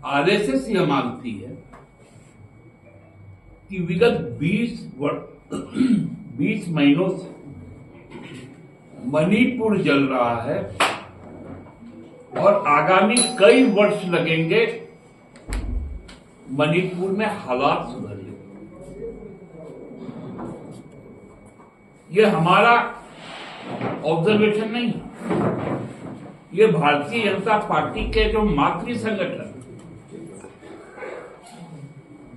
RSS यह मानती है कि विगत 20 महीनों से मणिपुर जल रहा है और आगामी कई वर्ष लगेंगे मणिपुर में हालात सुधरने। यह हमारा ऑब्जर्वेशन नहीं है, ये भारतीय जनता पार्टी के जो मातृ संगठन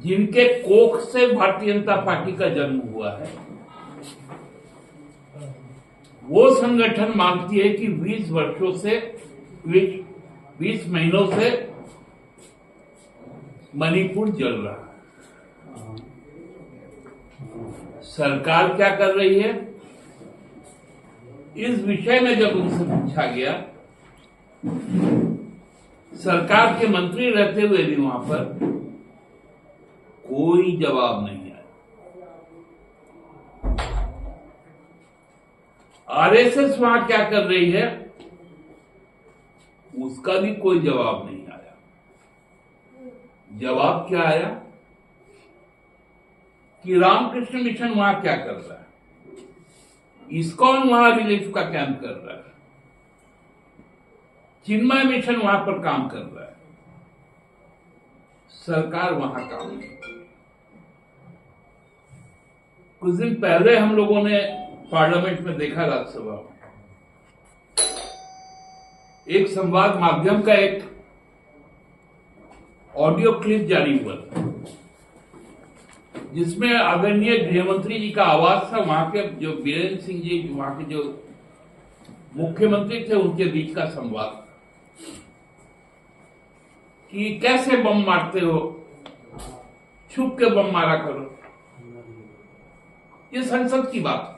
जिनके कोख से भारतीय जनता पार्टी का जन्म हुआ है, वो संगठन मानती है कि 20 महीनों से मणिपुर जल रहा है। सरकार क्या कर रही है, इस विषय में जब उनसे पूछा गया, सरकार के मंत्री रहते हुए भी वहां पर कोई जवाब नहीं आया। आरएसएस वहां क्या कर रही है, उसका भी कोई जवाब नहीं आया। जवाब क्या आया कि रामकृष्ण मिशन वहां क्या कर रहा है, इस्कॉन वहां रिलीफ का कैंप कर रहा है, चिन्मय मिशन वहां पर काम कर रहा है, सरकार वहां काम नहीं। कुछ दिन पहले हम लोगों ने पार्लियामेंट में देखा, राज्यसभा में एक संवाद माध्यम का एक ऑडियो क्लिप जारी हुआ था, जिसमें आदरणीय गृहमंत्री जी का आवाज था। वहां के जो बीरेंद्र सिंह जी, वहां के जो मुख्यमंत्री थे, उनके बीच का संवाद कि कैसे बम मारते हो, छुप के बम मारा करो। ये संसद की बात है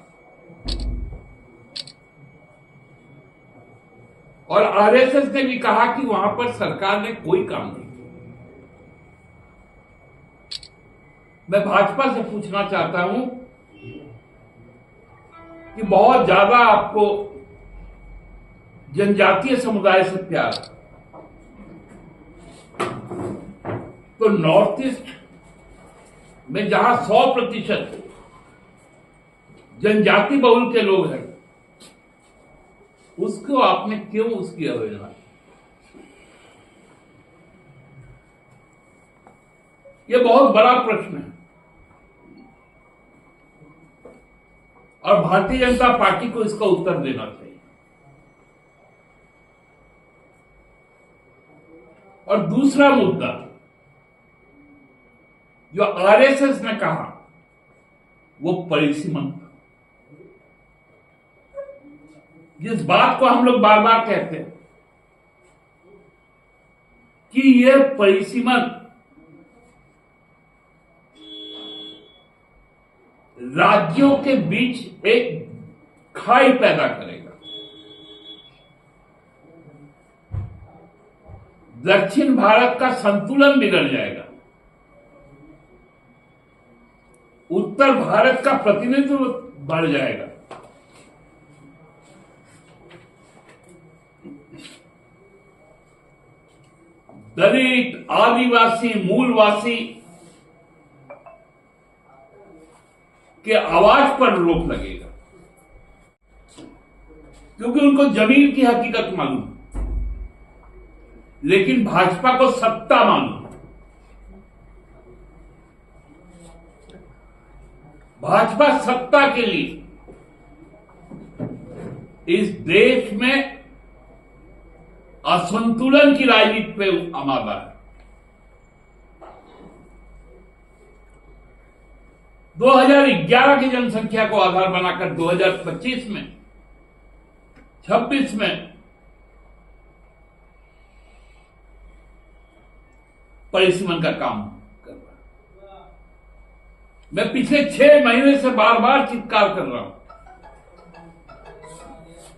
और आरएसएस ने भी कहा कि वहां पर सरकार ने कोई काम नहीं किया। मैं भाजपा से पूछना चाहता हूं कि बहुत ज्यादा आपको जनजातीय समुदाय से प्यार, तो नॉर्थ ईस्ट में जहां 100% जनजाति बहुल के लोग हैं, उसको आपने क्यों उसकी अवहेलना? यह बहुत बड़ा प्रश्न है और भारतीय जनता पार्टी को इसका उत्तर देना चाहिए। और दूसरा मुद्दा जो आरएसएस ने कहा, वो परिसीमन, जिस बात को हम लोग बार बार कहते हैं कि यह परिसीमन राज्यों के बीच एक खाई पैदा करेगा। दक्षिण भारत का संतुलन बिगड़ जाएगा, उत्तर भारत का प्रतिनिधित्व बढ़ जाएगा। दलित, आदिवासी, मूलवासी के आवाज पर रोक लगेगा, क्योंकि उनको जमीन की हकीकत मालूम, लेकिन भाजपा को सत्ता मालूम। भाजपा सत्ता के लिए इस देश में असंतुलन की राजनीति पे आमादा है। 2011 की जनसंख्या को आधार बनाकर 2025 में 26 में परिसीमन का काम कर रहा है। मैं पिछले 6 महीने से बार बार चित्कार कर रहा हूं,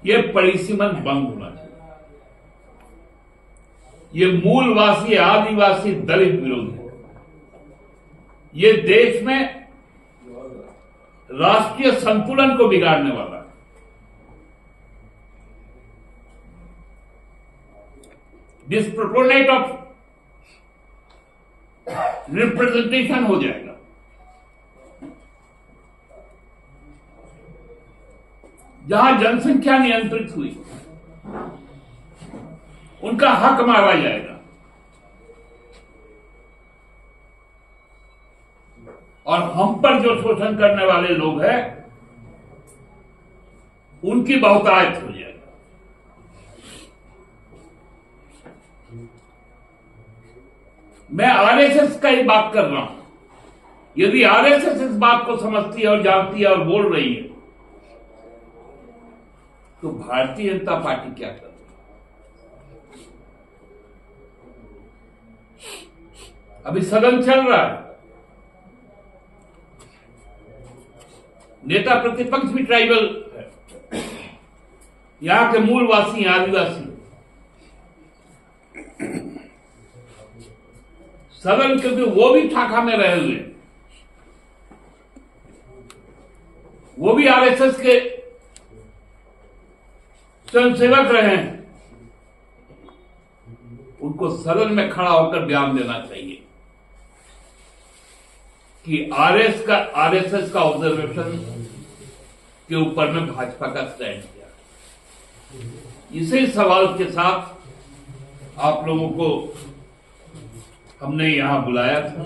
यह परिसीमन बंद होना चाहिए। ये मूलवासी, आदिवासी, दलित विरोधी, ये देश में राष्ट्रीय संतुलन को बिगाड़ने वाला है। डिस्प्रोपोर्शनेट ऑफ रिप्रेजेंटेशन हो जाएगा। जहां जनसंख्या नियंत्रित हुई उनका हक मारा जाएगा और हम पर जो शोषण करने वाले लोग हैं उनकी बहुतायत हो जाएगा। मैं आरएसएस का ही बात कर रहा हूं। यदि आरएसएस इस बात को समझती है और जानती है और बोल रही है तो भारतीय जनता पार्टी क्या कर रही है? अभी सदन चल रहा है, नेता प्रतिपक्ष भी ट्राइबल है, यहां के मूलवासी आदिवासी। सदन क्योंकि वो भी ठाका में रहे हुए, वो भी आरएसएस के स्वयंसेवक रहे हैं, उनको सदन में खड़ा होकर बयान देना चाहिए कि आरएसएस का ऑब्जर्वेशन के ऊपर में भाजपा का स्टैंड किया। इसी सवाल के साथ आप लोगों को हमने यहां बुलाया था।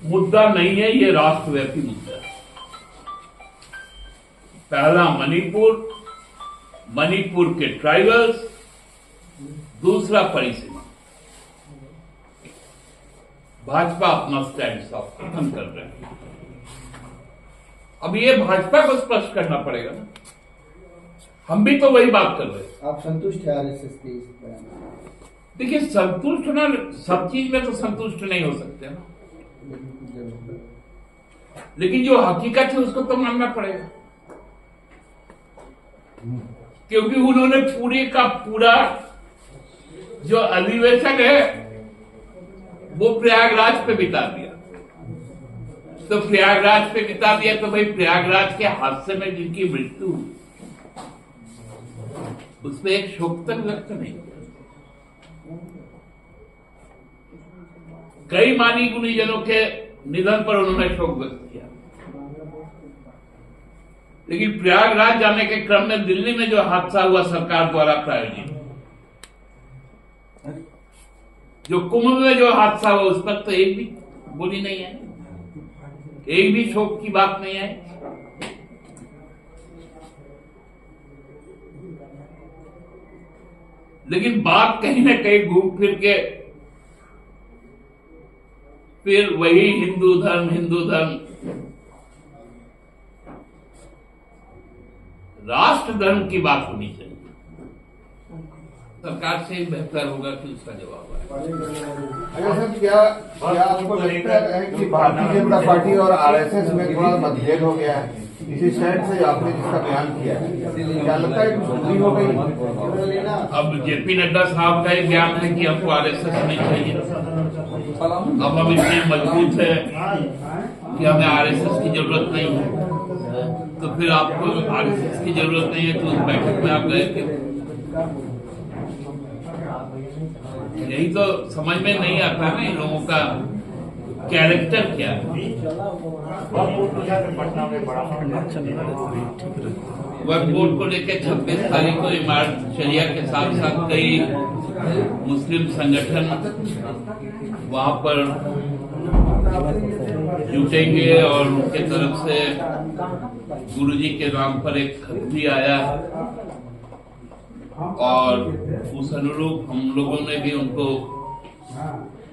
मुद्दा नहीं है, ये राष्ट्रव्यापी मुद्दा है। पहला मणिपुर के ट्राइबल्स, दूसरा परिसीमा। भाजपा अपना स्टैंड साफ खत्म कर रहे हैं। अब ये भाजपा को स्पष्ट करना पड़ेगा ना, हम भी तो वही बात कर रहे हैं। आप संतुष्ट हैं आरएसएस के इस बयान? देखिए, संतुष्ट होना, सब चीज में तो संतुष्ट नहीं हो सकते ना, लेकिन जो हकीकत है उसको तो मानना पड़ेगा, क्योंकि उन्होंने पूरे का पूरा जो अधिवेशन है वो प्रयागराज पे बिता दिया। तो प्रयागराज पे बिता दिया तो भाई प्रयागराज के हादसे में जिनकी मृत्यु हुई उसमें एक शोक तक व्यक्त नहीं किया। कई मानी गुणीजनों के निधन पर उन्होंने शोक व्यक्त किया, लेकिन प्रयागराज जाने के क्रम में दिल्ली में जो हादसा हुआ सरकार द्वारा प्रायोजित, जो कुंभ में जो हादसा हुआ उस पर तो एक भी बोली नहीं है, एक भी शोक की बात नहीं है। लेकिन बात कहीं ना कहीं घूम फिर के फिर वही हिंदू धर्म राष्ट्र धर्म की बात होनी चाहिए। सरकार से बेहतर होगा कि उसका जवाब आए। अच्छा सर, क्या आपको लगता है कि भारतीय जनता पार्टी और आरएसएस में थोड़ा मतभेद हो गया है? इसी स्टैंड से आपने जिसका बयान किया है, क्या लगता है कुछ दूरी हो गई? अब जेपी नड्डा साहब का एक बयान है कि हमको आरएसएस नहीं चाहिए। अब हम इतने मजबूत है कि हमें आरएसएस की जरूरत नहीं है, तो फिर आपको आरएसएस की जरूरत नहीं है तो उस बैठक में आप गए थे? यही तो समझ में नहीं आता ना इन लोगों का कैरेक्टर क्या है। वक्फ बोर्ड को लेकर 26 तारीख को इमारत शरिया के साथ साथ कई मुस्लिम संगठन वहां पर जुटेंगे और उनके तरफ से गुरुजी के नाम पर एक खत भी आया और उस अनुरूप हम लोगों ने भी उनको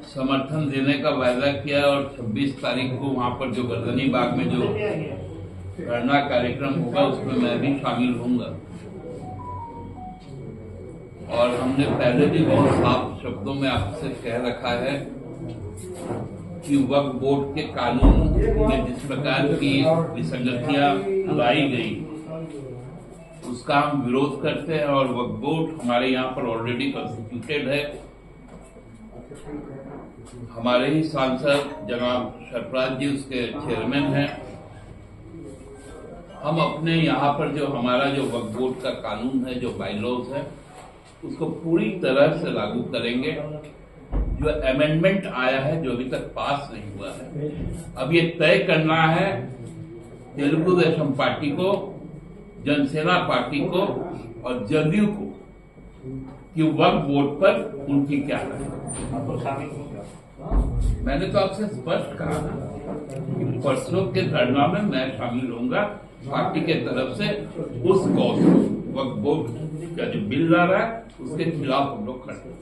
समर्थन देने का वायदा किया और 26 तारीख को वहां पर जो गर्दनी बाग में जो धरना कार्यक्रम होगा उसमें मैं भी शामिल होऊंगा। और हमने पहले भी बहुत साफ शब्दों में आपसे कह रखा है कि वक्फ बोर्ड के कानून में जिस प्रकार की विसंगतियां लाई गई उसका हम विरोध करते हैं और वक्फ बोर्ड हमारे यहाँ पर ऑलरेडी कॉन्स्टिट्यूटेड है। हमारे ही सांसद जनाब सरफराज जी उसके चेयरमैन हैं हम अपने यहाँ पर जो हमारा जो वक्फ बोर्ड का कानून है, जो बाइलॉज है, उसको पूरी तरह से लागू करेंगे। जो अमेंडमेंट आया है, जो अभी तक पास नहीं हुआ है, अब ये तय करना है तेलुगु देशम पार्टी को, जनसेना पार्टी को और जदयू को कि वक्फ बोर्ड पर उनकी क्या है। मैंने तो आपसे स्पष्ट कहा कि परसों के धरना में मैं शामिल होऊंगा पार्टी के तरफ से। उस कॉज वक्फ बोर्ड का जो बिल आ रहा है उसके खिलाफ हम लोग खड़े हैं।